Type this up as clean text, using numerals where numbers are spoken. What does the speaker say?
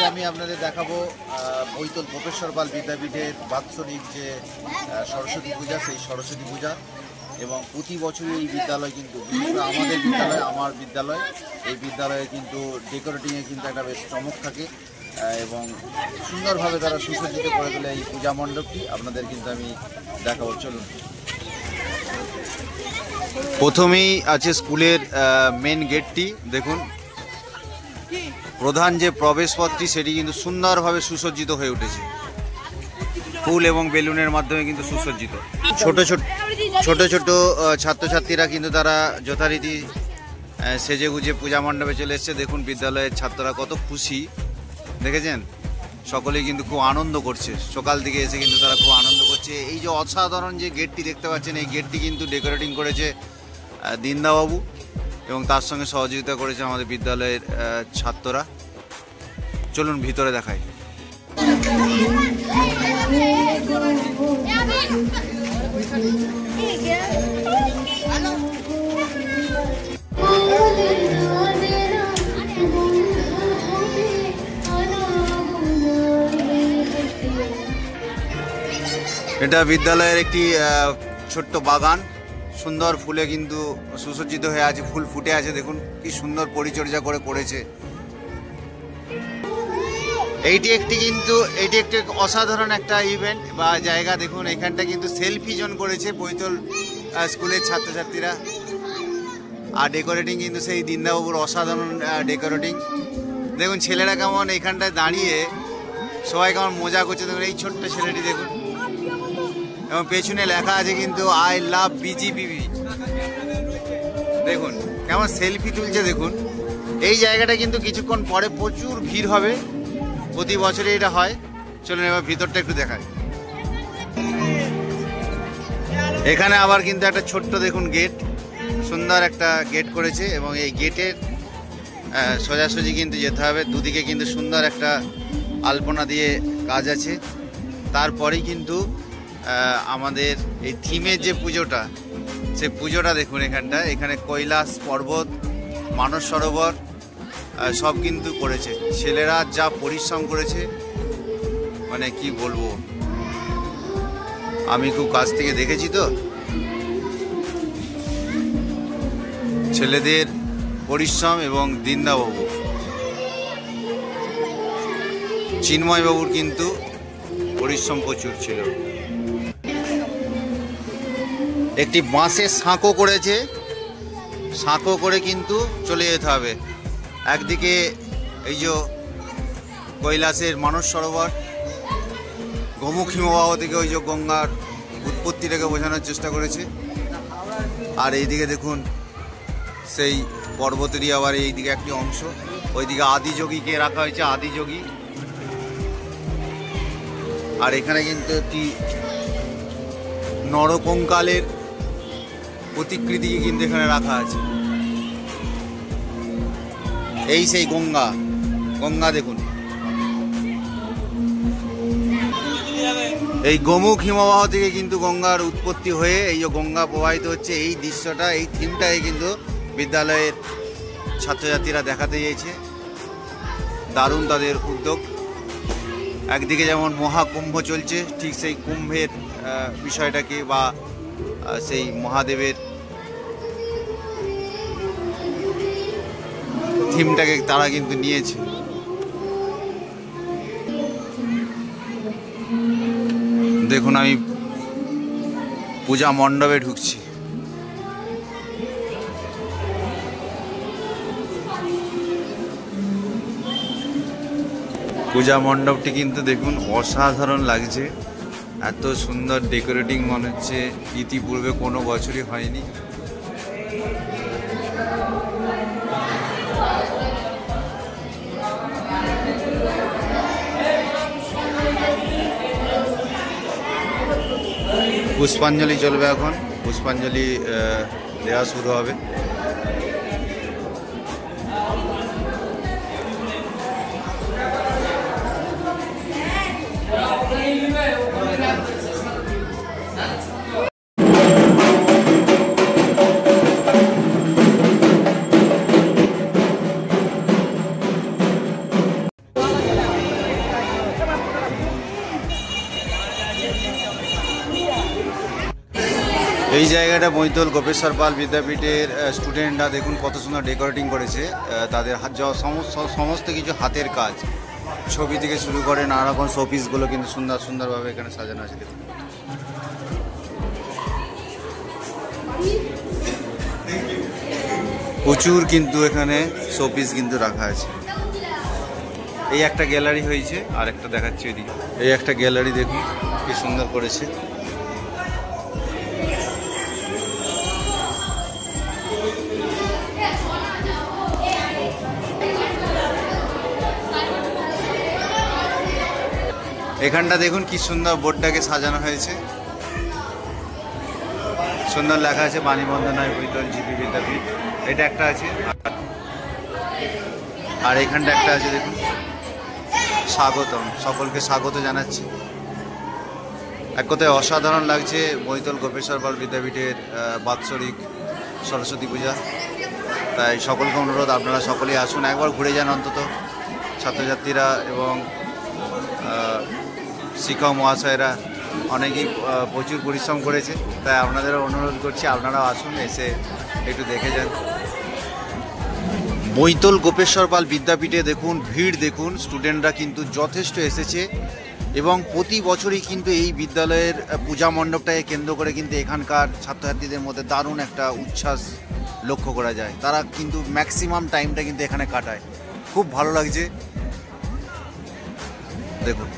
আমি আপনাদের দেখাবো বৈতল গোপেশ্বর পাল বিদ্যাপীঠের বাৎসরিক যে সরস্বতী পূজা, সেই সরস্বতী পূজা। এবং প্রতি বছরই এই বিদ্যালয় কিন্তু, বিশেষ করে আমাদের বিদ্যালয়, আমার বিদ্যালয়, এই বিদ্যালয়ে কিন্তু ডেকোরেটিংয়ে কিন্তু একটা বেশ চমক থাকে এবং সুন্দরভাবে তারা সুসজ্জিত করে তোলে এই পূজা মণ্ডপটি। আপনাদের কিন্তু আমি দেখাবো, চলুন। প্রথমেই আছে স্কুলের মেন গেটটি। দেখুন, প্রধান যে প্রবেশপথটি সেটি কিন্তু সুন্দরভাবে সুসজ্জিত হয়ে উঠেছে, ফুল এবং বেলুনের মাধ্যমে কিন্তু সুসজ্জিত। ছোট ছোট ছাত্রছাত্রীরা কিন্তু তারা যথারীতি সেজে গুজে পূজা মণ্ডপে চলে এসছে। দেখুন বিদ্যালয়ের ছাত্ররা কত খুশি, দেখেছেন? সকলেই কিন্তু খুব আনন্দ করছে, সকাল থেকে এসে কিন্তু তারা খুব আনন্দ করছে। এই যে অসাধারণ যে গেটটি দেখতে পাচ্ছেন, এই গেটটি কিন্তু ডেকোরেটিং করেছে দিনদাবাবু এবং তার সঙ্গে সহযোগিতা করেছে আমাদের বিদ্যালয়ের ছাত্ররা। চলুন ভিতরে দেখাই। এটা বিদ্যালয়ের একটি ছোট্ট বাগান, সুন্দর ফুলে কিন্তু সুসজ্জিত হয়ে আছে, ফুল ফুটে আছে। দেখুন কি সুন্দর পরিচর্যা করে করেছে। এইটি একটি অসাধারণ একটা ইভেন্ট বা জায়গা। দেখুন এখানটা কিন্তু সেলফি জোন করেছে বৈতল স্কুলের ছাত্রছাত্রীরা। আর ডেকোরেটিং কিন্তু সেই দিনদাবাবুর অসাধারণ ডেকোরেটিং। দেখুন ছেলেরা কেমন এখানটায় দাঁড়িয়ে সবাই কেমন মজা করছে। দেখুন এই ছোট্ট ছেলেটি দেখুন, এবং পেছনে লেখা আছে কিন্তু আই লাভ বিজিবিবি। দেখুন কেমন সেলফি তুলছে। দেখুন এই জায়গাটা কিন্তু কিছুক্ষণ পরে প্রচুর ভিড় হবে, প্রতি বছরই এটা হয়। চলুন এবার ভিতরটা একটু দেখাই। এখানে আবার কিন্তু একটা ছোট্ট দেখুন গেট, সুন্দর একটা গেট করেছে এবং এই গেটের সোজাসুজি কিন্তু যেতে হবে। দুদিকে কিন্তু সুন্দর একটা আলপনা দিয়ে কাজ আছে। তারপরেই কিন্তু আমাদের এই থিমের যে পুজোটা, সে পুজোটা দেখুন এখানে কৈলাস পর্বত, মানস সরোবর সব কিন্তু করেছে। ছেলেরা যা পরিশ্রম করেছে মানে কি বলবো, আমি খুব কাছ থেকে দেখেছি তো। ছেলেদের পরিশ্রম এবং দিনদাবাবু, চিন্ময়বাবুর কিন্তু পরিশ্রম প্রচুর ছিল। একটি বাঁশের সাঁকো করেছে, সাঁকো করে কিন্তু চলে যেতে হবে। একদিকে এই যে কৈলাসের মানস সরোবর, গোমুখ হিমবাহ থেকে ওই যে গঙ্গার উৎপত্তিটাকে বোঝানোর চেষ্টা করেছে। আর এইদিকে দেখুন সেই পর্বতেরই আবার এইদিকে একটি অংশ, ওইদিকে আদিযোগীকে রাখা হয়েছে, আদিযোগী। আর এখানে কিন্তু একটি নরকঙ্কালের প্রতিকৃতিকে কিন্তু এখানে রাখা আছে। এই সেই গঙ্গা দেখুন, এই গোমুখ হিমবাহ থেকে কিন্তু গঙ্গার উৎপত্তি হয়ে এই যে গঙ্গা প্রবাহিত হচ্ছে। এই দৃশ্যটা, এই থিমটাকে কিন্তু বিদ্যালয়ের ছাত্রছাত্রীরা দেখাতে চেয়েছে। দারুণ তাদের উদ্যোগ। একদিকে যেমন মহাকুম্ভ চলছে, ঠিক সেই কুম্ভের বিষয়টাকে বা সেই মহাদেবের থিমটাকে তারা কিন্তু নিয়েছে। দেখুন আমি পূজা মণ্ডপে ঢুকছি। পূজা মণ্ডপটি কিন্তু দেখুন অসাধারণ লাগছে, এত সুন্দর ডেকোরেটিং মনে হচ্ছে ইতিপূর্বে কোনো বছরই হয়নি। পুষ্পাঞ্জলি চলবে, এখন পুষ্পাঞ্জলি দেওয়া শুরু হবে। এই জায়গাটা বৈতল গোপেশ্বর পাল বিদ্যাপীঠের স্টুডেন্টরা দেখুন কত সুন্দর ডেকোরেটিং করেছে। তাদের সমস্ত কিছু হাতের কাজ, ছবি থেকে শুরু করে নানা রকম শোপিসগুলো কিন্তু সুন্দরভাবে এখানে সাজানো আছে। দেখুন প্রচুর কিন্তু এখানে শোপিস কিন্তু রাখা আছে। এই একটা গ্যালারি হয়েছে, আর একটা দেখাচ্ছি এদিকে। এই একটা গ্যালারি দেখুন কি সুন্দর করেছে। এখানটা দেখুন কি সুন্দর বোর্ডটাকে সাজানো হয়েছে, সুন্দর লেখা আছে বাণীবন্দনায় বৈতল জিপি বিদ্যাপীঠ। এটা একটা আছে, আর এখানটা একটা আছে দেখুন স্বাগতম, সকলকে স্বাগত জানাচ্ছি। এক কথায় অসাধারণ লাগছে বৈতল গোপেশ্বর পাল বিদ্যাপীঠের বাৎসরিক সরস্বতী পূজা। তাই সকলকে অনুরোধ, আপনারা সকলেই আসুন, একবার ঘুরে যান অন্তত। ছাত্রছাত্রীরা এবং শিক্ষক মহাশয়রা অনেকেই প্রচুর পরিশ্রম করেছে, তাই আপনাদেরও অনুরোধ করছি আপনারাও আসুন, এসে একটু দেখে যান। বৈতল গোপেশ্বর পাল বিদ্যাপীঠে দেখুন ভিড়, দেখুন স্টুডেন্টরা কিন্তু যথেষ্ট এসেছে এবং প্রতি বছরই কিন্তু এই বিদ্যালয়ের পূজা মণ্ডপটাকে কেন্দ্র করে কিন্তু এখানকার ছাত্রছাত্রীদের মধ্যে দারুণ একটা উচ্ছ্বাস লক্ষ্য করা যায়। তারা কিন্তু ম্যাক্সিমাম টাইমটা কিন্তু এখানে কাটায়, খুব ভালো লাগছে দেখুন।